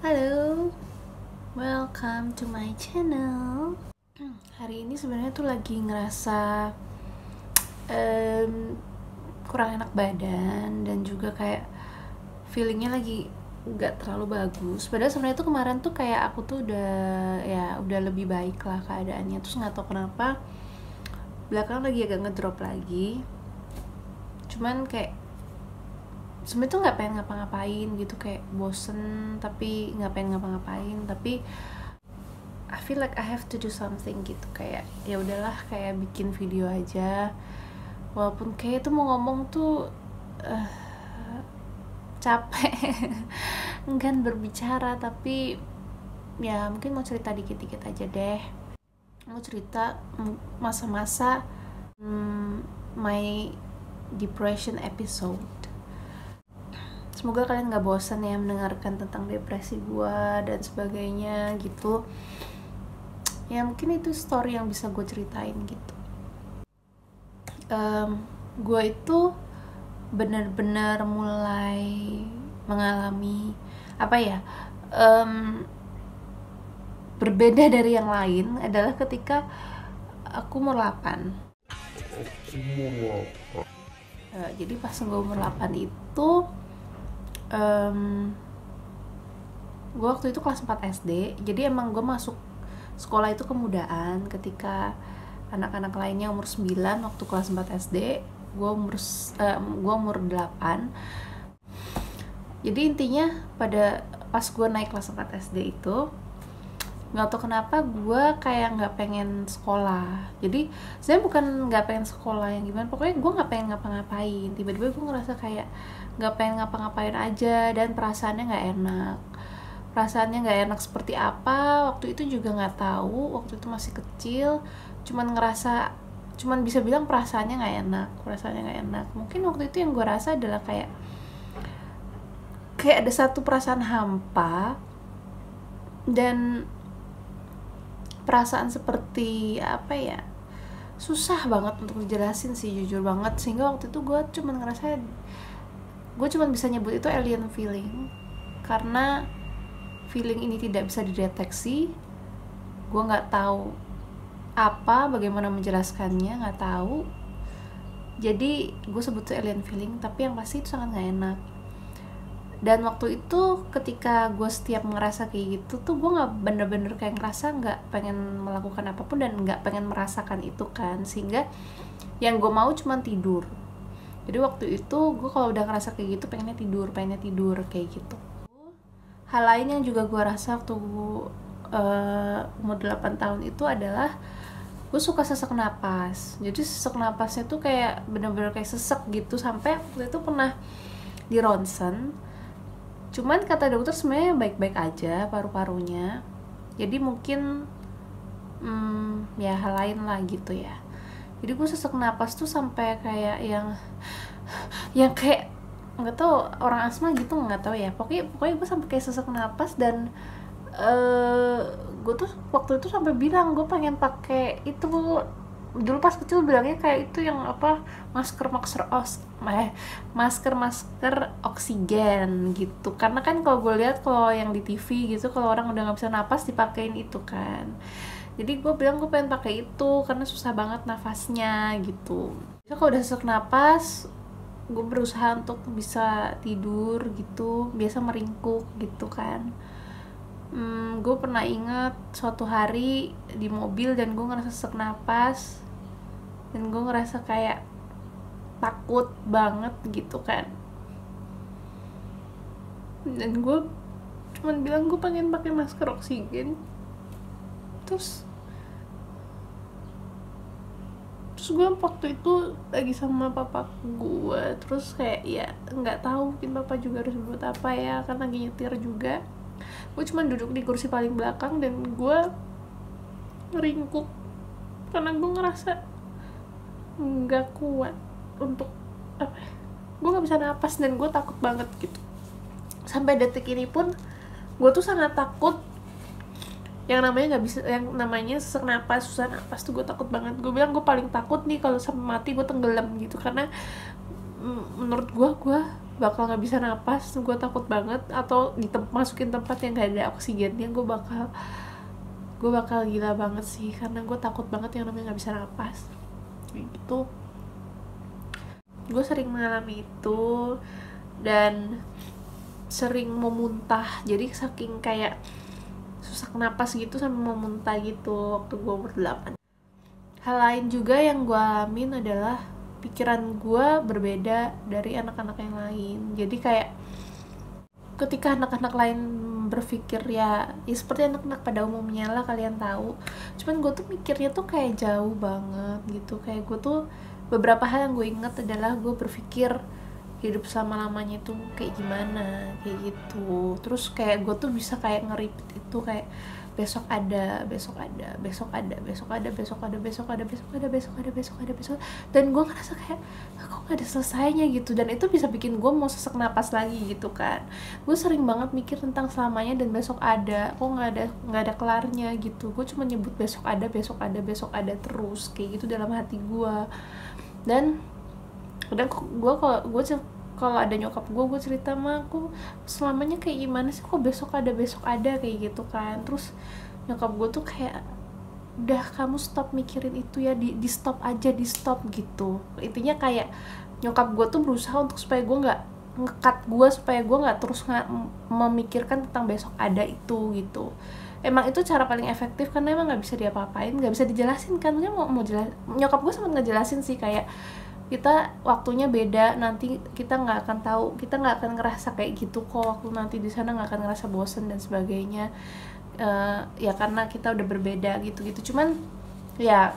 Halo, welcome to my channel. Hari ini sebenarnya tuh lagi ngerasa kurang enak badan dan juga kayak feelingnya lagi nggak terlalu bagus. Padahal sebenarnya tuh kemarin tuh kayak aku tuh udah lebih baik lah keadaannya. Terus nggak tahu kenapa belakangan lagi agak ngedrop lagi. Cuman kayak sebenarnya tuh nggak pengen ngapa-ngapain gitu, kayak bosen tapi nggak pengen ngapa-ngapain, tapi I feel like I have to do something gitu, kayak ya udahlah kayak bikin video aja, walaupun kayak itu mau ngomong tuh capek enggan berbicara, tapi ya mungkin mau cerita dikit-dikit aja deh. Mau cerita masa-masa my depression episode. Semoga kalian gak bosan ya mendengarkan tentang depresi gue dan sebagainya gitu. Ya mungkin itu story yang bisa gue ceritain gitu. Gue itu benar-benar mulai mengalami berbeda dari yang lain adalah ketika aku umur 8. Jadi pas gue umur 8 itu gue waktu itu kelas 4 SD. Jadi emang gue masuk sekolah itu kemudahan ketika anak-anak lainnya umur 9 waktu kelas 4 SD. Gue umur 8. Jadi intinya pas gue naik kelas 4 SD itu, nggak tahu kenapa gue kayak nggak pengen sekolah. Jadi sebenarnya bukan nggak pengen sekolah yang gimana, pokoknya gue nggak pengen ngapa-ngapain. Tiba-tiba gue ngerasa kayak nggak pengen ngapa-ngapain aja, dan perasaannya nggak enak seperti apa. Waktu itu juga nggak tahu, waktu itu masih kecil, cuman bisa bilang perasaannya nggak enak. Mungkin waktu itu yang gue rasa adalah kayak ada satu perasaan hampa, dan perasaan seperti susah banget untuk dijelasin sih, jujur banget. Sehingga waktu itu gue cuma bisa nyebut itu alien feeling, karena feeling ini tidak bisa dideteksi. Gue nggak tahu bagaimana menjelaskannya, nggak tahu. Jadi gue sebut itu alien feeling, tapi yang pasti itu sangat nggak enak. Dan waktu itu ketika gue setiap ngerasa kayak gitu tuh, gue nggak bener-bener kayak ngerasa nggak pengen melakukan apapun dan nggak pengen merasakan itu kan, sehingga yang gue mau cuma tidur. Jadi waktu itu gue kalau udah ngerasa kayak gitu pengennya tidur kayak gitu. Hal lain yang juga gue rasa waktu umur 8 tahun itu adalah gue suka sesak napas. Jadi sesak napasnya tuh kayak bener-bener kayak sesek gitu, sampai waktu itu pernah di ronsen. Cuman kata dokter sebenarnya baik-baik aja paru-parunya. Jadi mungkin ya hal lain lah gitu ya. Jadi gue sesak napas tuh sampai kayak yang kayak nggak tahu orang asma gitu, nggak tahu ya. Pokoknya gue sampai kayak sesak napas, dan gue tuh waktu itu sampai bilang gue pengen pakai itu. Dulu pas kecil bilangnya kayak itu yang masker oksigen gitu, karena kan kalau gue lihat kalau yang di TV gitu, kalau orang udah nggak bisa napas dipakein itu kan. Jadi gue bilang gue pengen pakai itu karena susah banget nafasnya gitu. So, kalau udah sesak napas, gue berusaha untuk bisa tidur gitu, biasa meringkuk gitu kan. Gue pernah ingat suatu hari di mobil dan gue ngerasa sesak napas, dan gue ngerasa kayak takut banget gitu kan. Dan gue cuman bilang gue pengen pakai masker oksigen. Terus gue waktu itu lagi sama papa gue, terus kayak ya nggak tahu, mungkin papa juga harus buat apa ya, kan lagi nyetir juga. Gue cuma duduk di kursi paling belakang dan gue ngeringkuk karena gue ngerasa nggak kuat untuk gue nggak bisa napas, dan gue takut banget gitu. Sampai detik ini pun gue tuh sangat takut yang namanya sesak napas, susah napas tuh gue takut banget. Gue bilang gue paling takut nih kalau sampai mati gue tenggelam gitu, karena menurut gue bakal nggak bisa napas. Gue takut banget. Atau masukin tempat yang gak ada oksigennya, gue bakal gila banget sih, karena gue takut banget yang namanya nggak bisa napas kayak gitu. Gue sering mengalami itu dan sering memuntah, jadi saking kayak susah napas gitu sampai memuntah gitu waktu gue umur 8. Hal lain juga yang gue alamin adalah pikiran gue berbeda dari anak-anak yang lain. Jadi kayak ketika anak-anak lain berpikir ya seperti anak-anak pada umumnya lah, kalian tahu, cuman gue tuh mikirnya tuh kayak jauh banget gitu. Kayak gue tuh beberapa hal yang gue inget adalah gue berpikir hidup selama-lamanya itu kayak gimana, kayak gitu. Terus kayak gue tuh bisa kayak nge-repeat itu, kayak besok ada, besok ada, besok ada, besok ada, besok ada, besok ada, besok ada, besok ada, besok ada, besok. Dan gue ngerasa kayak kok gak ada selesainya gitu, dan itu bisa bikin gue mau sesak napas lagi gitu kan. Gue sering banget mikir tentang selamanya dan besok ada, kok nggak ada kelarnya gitu. Gue cuma nyebut besok ada, besok ada, besok ada terus kayak gitu dalam hati gue. Dan kadang kalau ada nyokap gue cerita sama aku selamanya kayak gimana sih, kok besok ada kayak gitu kan. Terus nyokap gue tuh kayak udah kamu stop mikirin itu ya, di stop aja, di stop gitu. Intinya kayak nyokap gue tuh berusaha untuk supaya gue nggak ngekat gue, supaya gue nggak terus memikirkan tentang besok ada itu gitu. Emang itu cara paling efektif karena emang nggak bisa diapa-apain, nggak bisa dijelasin kan. Mau jelas, nyokap gue sempat ngejelasin sih kayak kita waktunya beda, nanti kita nggak akan tahu, kita nggak akan ngerasa kayak gitu kok waktu nanti di sana, nggak akan ngerasa bosen dan sebagainya. Ya karena kita udah berbeda gitu. Cuman ya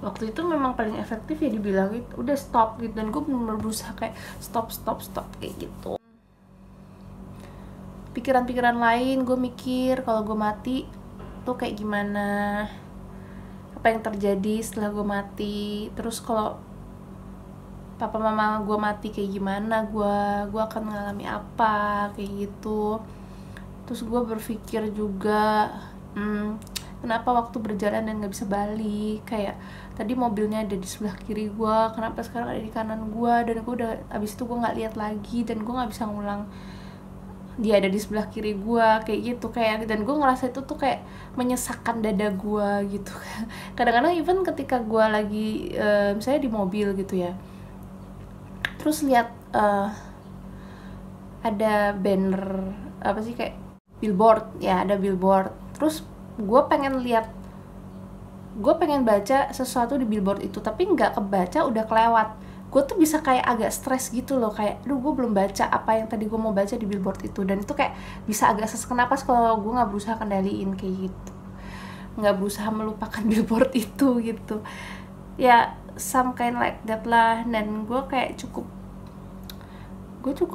waktu itu memang paling efektif ya dibilang gitu, udah stop gitu. Dan gue bener-bener berusaha kayak stop kayak gitu. Pikiran-pikiran lain, gue mikir kalau gue mati tuh kayak gimana, apa yang terjadi setelah gue mati. Terus kalau papa mama gue mati kayak gimana, gue akan mengalami apa kayak gitu. Terus gue berpikir juga kenapa waktu berjalan dan gak bisa balik. Kayak tadi mobilnya ada di sebelah kiri gue, kenapa sekarang ada di kanan gue. Dan gue udah abis itu gue gak lihat lagi, dan gue gak bisa ngulang dia ada di sebelah kiri gue kayak gitu. Kayak, dan gue ngerasa itu tuh kayak menyesakkan dada gue gitu. Kadang-kadang even ketika gue lagi misalnya di mobil gitu ya, terus lihat ada banner apa sih, kayak billboard ya, ada billboard. Terus gue pengen baca sesuatu di billboard itu, tapi nggak kebaca, udah kelewat. Gue tuh bisa kayak agak stres gitu loh, kayak aduh gue belum baca apa yang tadi gue mau baca di billboard itu. Dan itu kayak bisa agak sesak napas kalau gue nggak berusaha kendaliin kayak gitu, nggak berusaha melupakan billboard itu gitu ya, some kind like that lah. Dan gue kayak cukup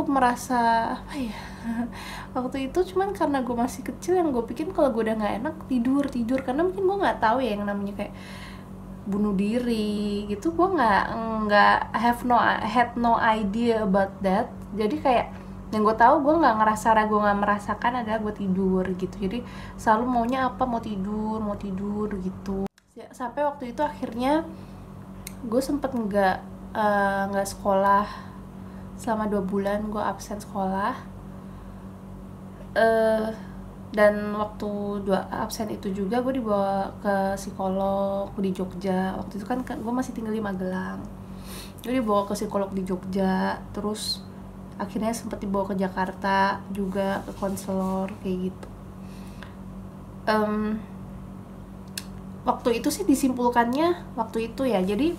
merasa apa ya waktu itu. Cuman karena gue masih kecil, yang gue pikir kalau gue udah nggak enak tidur, karena mungkin gue nggak tahu ya yang namanya kayak bunuh diri gitu. Gue nggak had no idea about that. Jadi kayak yang gue tahu, gue nggak merasakan adalah gue tidur gitu. Jadi selalu maunya apa, mau tidur gitu ya. Sampai waktu itu akhirnya gue sempet nggak sekolah selama 2 bulan. Gue absen sekolah, dan waktu absen itu juga gue dibawa ke psikolog di Jogja. Waktu itu kan gue masih tinggal di Magelang, gue dibawa ke psikolog di Jogja. Terus akhirnya sempat dibawa ke Jakarta juga ke konselor kayak gitu. Waktu itu sih disimpulkannya waktu itu ya, jadi